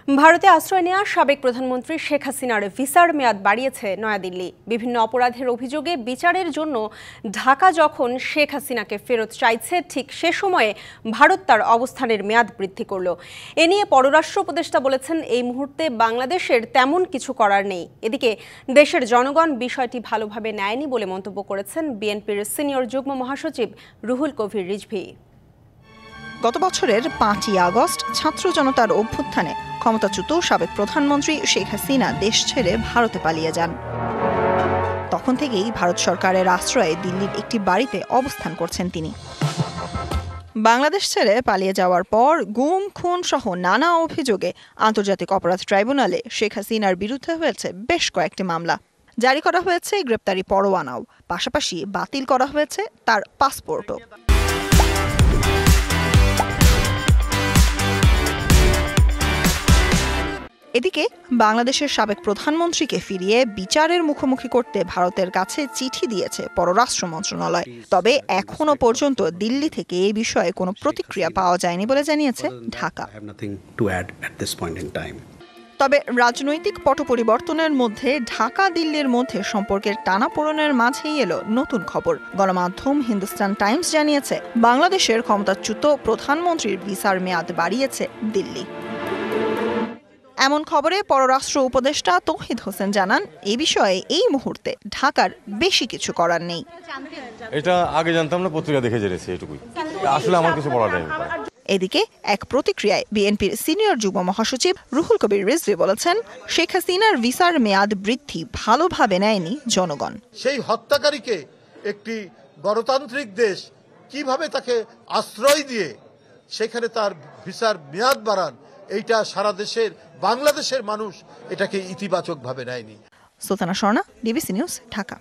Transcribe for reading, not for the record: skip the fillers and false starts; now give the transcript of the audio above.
ভারতে আশ্রয় নেওয়া সাবেক প্রধানমন্ত্রী শেখ হাসিনার ভিসার মেয়াদ বাড়িয়েছে নয়াদিল্লি। বিভিন্ন অপরাধের অভিযোগে বিচারের জন্য ঢাকা যখন শেখ হাসিনাকে ফেরত চাইছে, ঠিক সে সময়ে ভারত তার অবস্থানের মেয়াদ বৃদ্ধি করল। এ নিয়ে পররাষ্ট্র উপদেষ্টা বলেছেন, এই মুহূর্তে বাংলাদেশের তেমন কিছু করার নেই। এদিকে দেশের জনগণ বিষয়টি ভালোভাবে নেয়নি বলে মন্তব্য করেছেন বিএনপির সিনিয়র যুগ্ম মহাসচিব রুহুল কবির রিজভী। গত বছরের 5ই আগস্ট ছাত্র জনতার অভ্যুত্থানে ক্ষমতাচ্যুত সাবেক প্রধানমন্ত্রী শেখ হাসিনা দেশ ছেড়ে ভারতে পালিয়ে যান। তখন থেকেই ভারত সরকারের আশ্রয়ে দিল্লির একটি বাড়িতে অবস্থান করছেন তিনি। বাংলাদেশ ছেড়ে পালিয়ে যাওয়ার পর গুম, খুন সহ নানা অভিযোগে আন্তর্জাতিক অপরাধ ট্রাইব্যুনালে শেখ হাসিনার বিরুদ্ধে হয়েছে বেশ কয়েকটি মামলা। জারি করা হয়েছে গ্রেপ্তারি পরোয়ানাও, পাশাপাশি বাতিল করা হয়েছে তার পাসপোর্টও। এদিকে বাংলাদেশের সাবেক প্রধানমন্ত্রীকে ফিরিয়ে বিচারের মুখোমুখি করতে ভারতের কাছে চিঠি দিয়েছে পররাষ্ট্র মন্ত্রণালয়। তবে এখনো পর্যন্ত দিল্লি থেকে এই বিষয়ে কোনো প্রতিক্রিয়া পাওয়া যায়নি বলে জানিয়েছে ঢাকা। তবে রাজনৈতিক পট পরিবর্তনের মধ্যে ঢাকা দিল্লির মধ্যে সম্পর্কের টানাপোড়েনের মাঝেই এলো নতুন খবর। গণমাধ্যম হিন্দুস্তান টাইমস জানিয়েছে, বাংলাদেশের ক্ষমতাচ্যুত প্রধানমন্ত্রীর ভিসার মেয়াদ বাড়িয়েছে দিল্লি। এমন খবরে পররাষ্ট্র উপদেষ্টা তৌহিদ হোসেন জানান, এই বিষয়ে এই মুহূর্তে ঢাকার বেশি কিছু করার নেই। এটা আগে জানতাম না, পত্রিকা দেখে জেনেছি, এটুকুই। আসলে আমার কিছু বলার নেই। এদিকে এক প্রতিক্রিয়ায় বিএনপির সিনিয়র যুগ্ম মহাসচিব রুহুল কবির রিজভী বলেছেন, শেখ হাসিনার ভিসার মেয়াদ বৃদ্ধি ভালোভাবে নেয়নি জনগণ। সেই হত্যাকারীকে একটি গণতান্ত্রিক দেশ কিভাবে তাকে আশ্রয় দিয়ে সেখানে তার ভিসার মেয়াদ বাড়ান, এইটা সারা দেশের বাংলাদেশের মানুষ এটাকে ইতিবাচকভাবে নেয়নি। Sultana Swarna, DBC news, Dhaka.